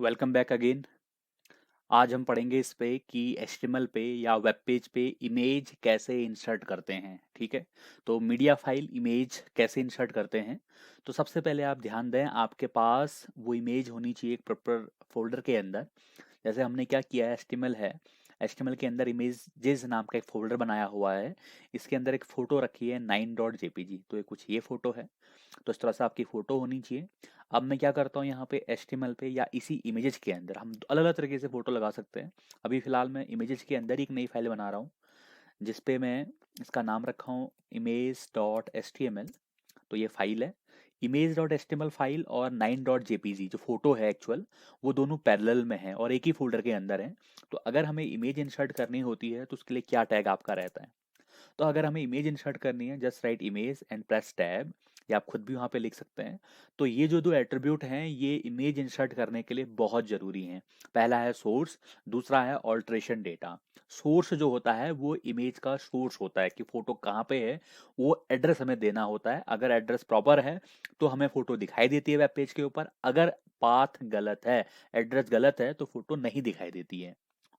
Welcome back again. आज हम पढ़ेंगे इस पे कि HTML पे या वेब पेज पे इमेज कैसे इंसर्ट करते हैं। ठीक है, तो मीडिया फाइल इमेज कैसे इंसर्ट करते हैं। तो सबसे पहले आप ध्यान दें, आपके पास वो इमेज होनी चाहिए एक प्रॉपर फोल्डर के अंदर। जैसे हमने क्या किया है, HTML है, HTML के अंदर इमेजेस नाम का एक फोल्डर बनाया हुआ है। इसके अंदर एक फ़ोटो रखी है 9.jpg, तो ये कुछ ये फ़ोटो है। तो इस तरह से आपकी फ़ोटो होनी चाहिए। अब मैं क्या करता हूँ, यहाँ पे HTML पे या इसी इमेजेस के अंदर हम अलग अलग तरीके से फ़ोटो लगा सकते हैं। अभी फ़िलहाल मैं इमेजेस के अंदर ही एक नई फाइल बना रहा हूँ, जिस पे मैं इसका नाम रखा हूँ image.html। तो ये फाइल है image.html फाइल, और 9.jpg जो फोटो है एक्चुअल, वो दोनों पैरेलल में है और एक ही फोल्डर के अंदर है। तो अगर हमें इमेज इंसर्ट करनी होती है तो उसके लिए क्या टैग आपका रहता है। तो अगर हमें इमेज इंसर्ट करनी है, just right image and press tab, या आप खुद भी वहाँ पे लिख सकते हैं। तो ये जो दो एट्रीब्यूट हैं, ये इमेज इंसर्ट करने के लिए बहुत ज़रूरी हैं। पहला है सोर्स, दूसरा है ऑल्ट्रेशन डेटा। सोर्स जो होता है वो इमेज का सोर्स होता है कि फ़ोटो कहाँ पे है, वो एड्रेस हमें देना होता है। अगर एड्रेस प्रॉपर है तो हमें फ़ोटो दिखाई देती है वेब पेज के ऊपर। अगर पाथ गलत है, एड्रेस गलत है, तो फ़ोटो नहीं दिखाई देती है।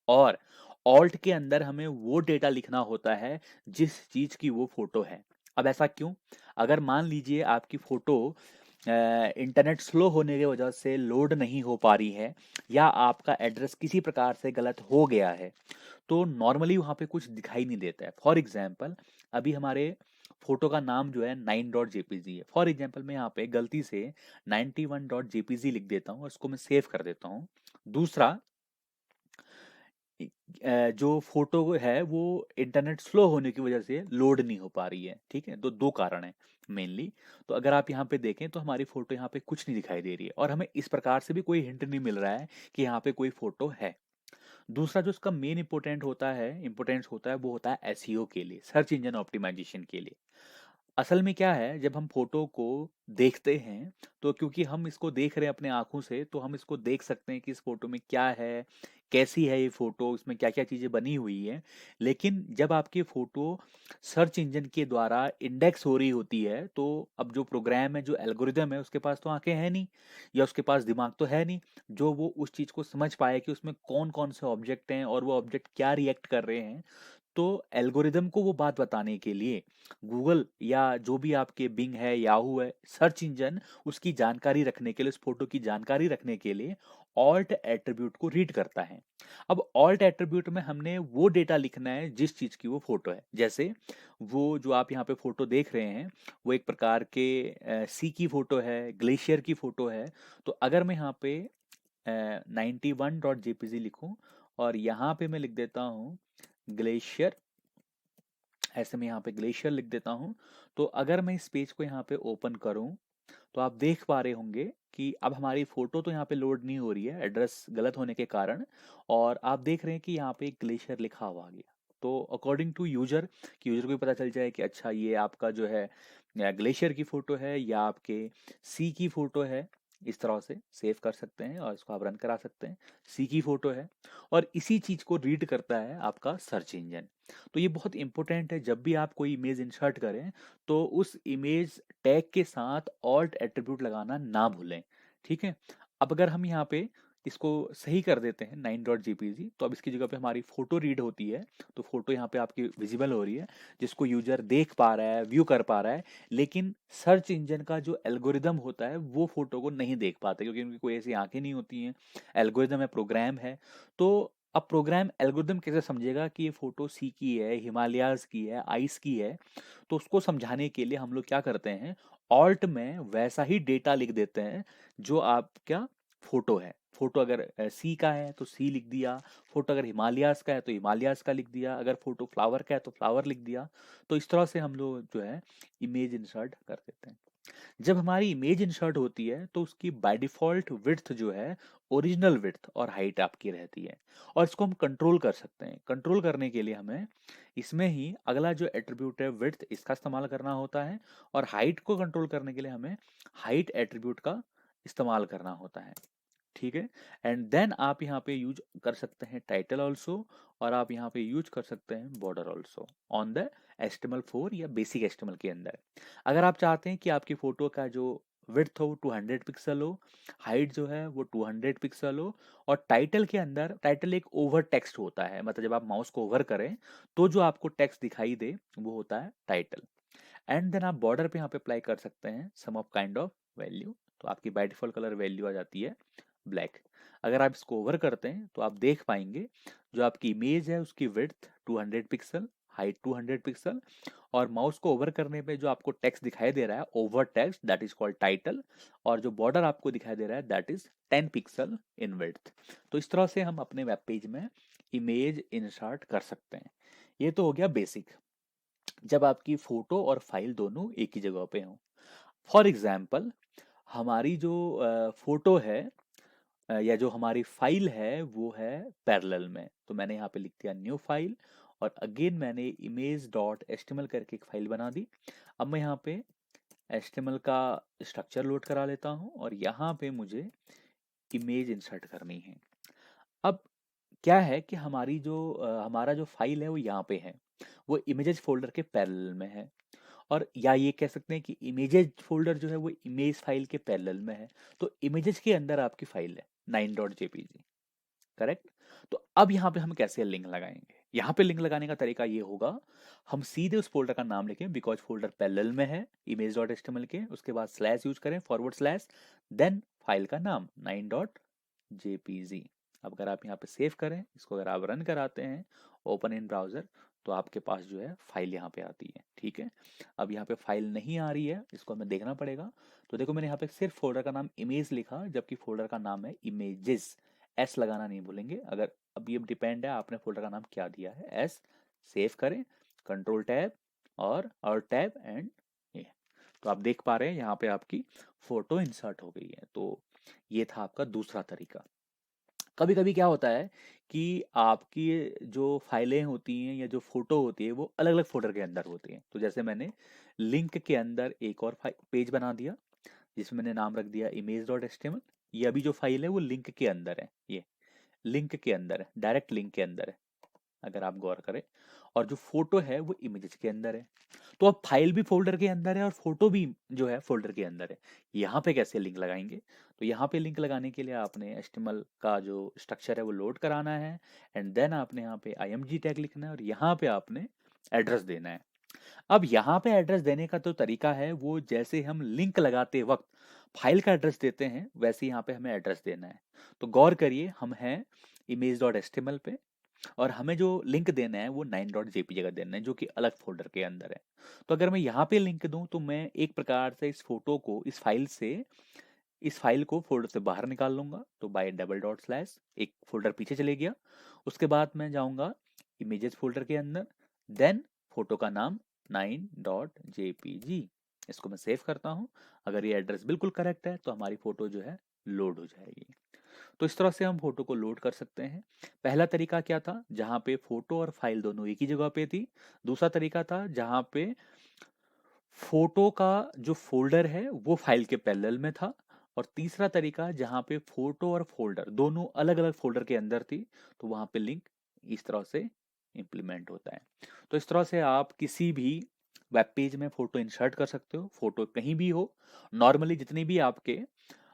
और ऑल्ट के अंदर हमें वो डेटा लिखना होता है जिस चीज की वो फोटो है। अब ऐसा क्यों? अगर मान लीजिए आपकी फोटो इंटरनेट स्लो होने की वजह से लोड नहीं हो पा रही है, या आपका एड्रेस किसी प्रकार से गलत हो गया है, तो नॉर्मली वहाँ पे कुछ दिखाई नहीं देता है। फॉर एग्जाम्पल, अभी हमारे फोटो का नाम जो है 9.jpg है। फॉर एग्जाम्पल मैं यहाँ पे गलती से 91.jpg लिख देता हूँ और उसको मैं सेव कर देता हूँ। दूसरा, जो फोटो है वो इंटरनेट स्लो होने की वजह से लोड नहीं हो पा रही है। ठीक है, तो दो कारण है मेनली। तो अगर आप यहाँ पे देखें तो हमारी फोटो यहाँ पे कुछ नहीं दिखाई दे रही है, और हमें इस प्रकार से भी कोई हिंट नहीं मिल रहा है कि यहाँ पे कोई फोटो है। दूसरा जो इसका मेन इंपोर्टेंस होता है वो होता है एसईओ के लिए, सर्च इंजन ऑप्टिमाइजेशन के लिए। असल में क्या है, जब हम फोटो को देखते हैं, तो क्योंकि हम इसको देख रहे हैं अपने आंखों से, तो हम इसको देख सकते हैं कि इस फोटो में क्या है, कैसी है ये फोटो, इसमें क्या क्या चीजें बनी हुई है। लेकिन जब आपकी फोटो सर्च इंजन के द्वारा इंडेक्स हो रही होती है, तो अब जो प्रोग्राम है, जो एल्गोरिदम है, उसके पास तो आंखें हैं नहीं, या उसके पास दिमाग तो है नहीं, जो वो उस चीज को समझ पाए कि उसमें कौन कौन से ऑब्जेक्ट हैं और वो ऑब्जेक्ट क्या रिएक्ट कर रहे हैं। तो एल्गोरिदम को वो बात बताने के लिए गूगल या जो भी आपके बिंग है, याहू है, सर्च इंजन, उसकी जानकारी रखने के लिए, उस फोटो की जानकारी रखने के लिए ऑल्ट एट्रीब्यूट को रीड करता है। अब ऑल्ट एट्रीब्यूट में हमने वो डेटा लिखना है जिस चीज की वो फोटो है। जैसे वो जो आप यहाँ पे फोटो देख रहे हैं, वो एक प्रकार के सी की फोटो है, ग्लेशियर की फोटो है। तो अगर मैं यहाँ पे 91.jpg लिखूं, और यहाँ पे मैं लिख देता हूँ ग्लेशियर, ऐसे मैं यहाँ पे ग्लेशियर लिख देता हूँ। तो अगर मैं इस पेज को यहाँ पे ओपन करूँ, तो आप देख पा रहे होंगे कि अब हमारी फोटो तो यहाँ पे लोड नहीं हो रही है, एड्रेस गलत होने के कारण। और आप देख रहे हैं कि यहाँ पे ग्लेशियर लिखा हुआ आ गया। तो अकॉर्डिंग टू यूजर, कि यूजर को भी पता चल जाए कि अच्छा ये आपका जो है ग्लेशियर की फोटो है या आपके सी की फोटो है, इस तरह से सेव कर सकते हैं और इसको आप रन करा सकते हैं। सी की फोटो है, और इसी चीज को रीड करता है आपका सर्च इंजन। तो ये बहुत इंपॉर्टेंट है, जब भी आप कोई इमेज इंसर्ट करें तो उस इमेज टैग के साथ ऑल्ट एट्रीब्यूट लगाना ना भूलें। ठीक है, अब अगर हम यहाँ पे इसको सही कर देते हैं 9.jpg, तो अब इसकी जगह पे हमारी फोटो रीड होती है। तो फोटो यहाँ पे आपकी विजिबल हो रही है, जिसको यूजर देख पा रहा है, व्यू कर पा रहा है। लेकिन सर्च इंजन का जो एल्गोरिदम होता है वो फोटो को नहीं देख पाता, क्योंकि उनकी कोई ऐसी आंखें नहीं होती हैं। एल्गोरिदम है, प्रोग्राम है। तो अब प्रोग्राम एल्गोरिदम कैसे समझेगा कि ये फोटो सी की है, हिमालयाज की है, आइस की है। तो उसको समझाने के लिए हम लोग क्या करते हैं, ऑल्ट में वैसा ही डेटा लिख देते हैं जो आपका फोटो है। फोटो अगर सी का है तो सी लिख दिया, फोटो अगर हिमालयाज का है तो हिमालयाज का लिख दिया, अगर फोटो फ्लावर का है तो फ्लावर लिख दिया। तो इस तरह से हम लोग जो है इमेज इंसर्ट कर देते हैं। जब हमारी इमेज इंसर्ट होती है तो उसकी बाय डिफॉल्ट विड्थ जो है, ओरिजिनल विड्थ और हाइट आपकी रहती है। और इसको हम कंट्रोल कर सकते हैं। कंट्रोल करने के लिए हमें इसमें ही अगला जो एट्रीब्यूट है विड्थ, इसका इस्तेमाल करना होता है। और हाइट को कंट्रोल करने के लिए हमें हाइट एट्रीब्यूट का इस्तेमाल करना होता है। ठीक है, एंड देन आप यहाँ पे यूज कर सकते हैं टाइटल ऑल्सो, और आप यहाँ पे यूज कर सकते हैं border also on the HTML4 या बेसिक HTML के अंदर। अगर आप चाहते हैं कि आपकी फोटो का जो विड्थ हो 200 पिक्सल हो, हाइट जो है वो 200 पिक्सल हो, और टाइटल के अंदर, टाइटल एक ओवर टेक्स्ट होता है, मतलब जब आप माउस को ओवर करें तो जो आपको टेक्स्ट दिखाई दे वो होता है टाइटल। एंड देन आप बॉर्डर पे यहाँ पे अप्लाई कर सकते हैं सम ऑफ काइंड ऑफ वैल्यू, तो आपकी बाय डिफॉल्ट कलर वैल्यू आ जाती है ब्लैक। अगर आप इसको ओवर करते हैं तो आप देख पाएंगे जो आपकी इमेज है उसकी विड्थ 200 पिक्सल, हाइट 200 पिक्सल, और माउस को ओवर करने पे जो आपको टेक्स्ट दिखाई दे रहा है over text, that is called title, और जो बॉर्डर आपको दिखाई दे रहा है that is 10 pixel in width. तो इस तरह से हम अपने वेब पेज में इमेज इंसर्ट कर सकते हैं। ये तो हो गया बेसिक, जब आपकी फोटो और फाइल दोनों एक ही जगह पे हों। फॉर एग्जाम्पल, हमारी जो फोटो है या जो हमारी फाइल है वो है पैरेलल में, तो मैंने यहाँ पे लिख दिया न्यू फाइल, और अगेन मैंने इमेज डॉट एचटीएमएल करके एक फाइल बना दी। अब मैं यहाँ पे एचटीएमएल का स्ट्रक्चर लोड करा लेता हूँ और यहाँ पे मुझे इमेज इंसर्ट करनी है। अब क्या है कि हमारी जो हमारा जो फाइल है वो यहाँ पे है, वो इमेजेस फोल्डर के पैरेलल में है, और या ये कह सकते हैं कि इमेजेस फोल्डर जो है वो इमेज फाइल के पैरेलल में है। तो इमेजेस के अंदर आपकी फाइल है 9.jpg, करेक्ट। तो अब यहाँ पे हम कैसे लिंक लगाएंगे? यहाँ पे लिंक लगाने का तरीका ये होगा, हम सीधे उस फोल्डर का नाम लिखें, बिकॉज फोल्डर पैरेलल में है इमेज डॉट एचटीएमएल के, उसके बाद स्लैश यूज करें, फॉरवर्ड स्लैश, देन फाइल का नाम 9.jpg। अब अगर आप यहाँ पे सेव करें, इसको अगर आप रन कराते हैं ओपन इन ब्राउजर, तो आपके पास जो है फाइल यहाँ पे आती है, ठीक है। अब यहाँ पे फाइल नहीं आ रही है, इसको हमें देखना पड़ेगा। तो देखो मैंने यहाँ पे सिर्फ फोल्डर का नाम इमेज लिखा, जबकि फोल्डर का नाम है इमेजेस। एस लगाना नहीं भूलेंगे, अगर अब ये डिपेंड है आपने फोल्डर का नाम क्या दिया है, एस। सेव करें, कंट्रोल टैब और टैब एंड ये, तो आप देख पा रहे हैं यहाँ पे आपकी फोटो इंसर्ट हो गई है। तो ये था आपका दूसरा तरीका। कभी कभी क्या होता है कि आपकी जो फाइलें होती हैं या जो फोटो होती है वो अलग अलग फोल्डर के अंदर होती हैं। तो जैसे मैंने लिंक के अंदर एक और पेज बना दिया जिसमें मैंने नाम रख दिया इमेज डॉट एचटीएमएल। ये अभी जो फाइल है वो लिंक के अंदर है, ये लिंक के अंदर है, डायरेक्ट लिंक के अंदर है, अगर आप गौर करें। और जो फोटो है वो इमेजेस के अंदर है। तो अब फाइल भी फोल्डर के अंदर है और फोटो भी जो है फोल्डर के अंदर है। यहाँ पे कैसे लिंक लगाएंगे? तो यहाँ पे लिंक लगाने के लिए आपने HTML का जो स्ट्रक्चर है वो लोड कराना है, एंड देन आपने यहाँ पे img टैग लिखना है और यहाँ पे आपने एड्रेस देना है। अब यहाँ पे एड्रेस देने का तो तरीका है वो, जैसे हम लिंक लगाते वक्त फाइल का एड्रेस देते हैं वैसे यहाँ पे हमें एड्रेस देना है। तो गौर करिए, हम हैं image.html पे, और हमें जो लिंक देना है वो 9.jpg का देना है जो कि अलग फोल्डर के अंदर है। तो अगर मैं यहाँ पे लिंक दूं तो मैं एक प्रकार से इस फोटो को, इस फाइल को फोल्डर से बाहर निकाल लूंगा। तो बाय डबल डॉट स्लैश एक फोल्डर पीछे चले गया, उसके बाद मैं जाऊंगा इमेजेस फोल्डर के अंदर, देन फोटो का नाम 9.jpg, इसको मैं सेव करता हूँ। अगर ये एड्रेस बिल्कुल करेक्ट है तो हमारी फोटो जो है लोड हो जाएगी। तो इस तरह से हम फोटो को लोड कर सकते हैं। पहला तरीका क्या था, जहाँ पे फोटो और फाइल दोनों एक ही जगह पे थी। दूसरा तरीका था जहाँ पे फोटो का जो फोल्डर है वो फाइल के पैरेलल में था। और तीसरा तरीका जहाँ पे फोटो और फोल्डर दोनों अलग अलग फोल्डर के अंदर थी, तो वहाँ पे लिंक इस तरह से इम्प्लीमेंट होता है। तो इस तरह से आप किसी भी वेब पेज में फोटो इंसर्ट कर सकते हो, फोटो कहीं भी हो। नॉर्मली जितनी भी आपके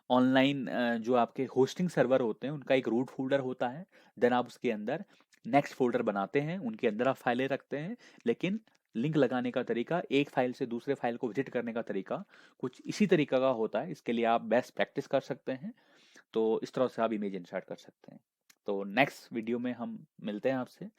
ऑनलाइन जो आपके होस्टिंग सर्वर होते हैं उनका एक रूट फोल्डर होता है, देन आप उसके अंदर नेक्स्ट फोल्डर बनाते हैं, उनके अंदर आप फाइलें रखते हैं। लेकिन लिंक लगाने का तरीका, एक फाइल से दूसरे फाइल को विजिट करने का तरीका कुछ इसी तरीका का होता है। इसके लिए आप बेस्ट प्रैक्टिस कर सकते हैं। तो इस तरह से आप इमेज इंसर्ट कर सकते हैं। तो नेक्स्ट वीडियो में हम मिलते हैं आपसे।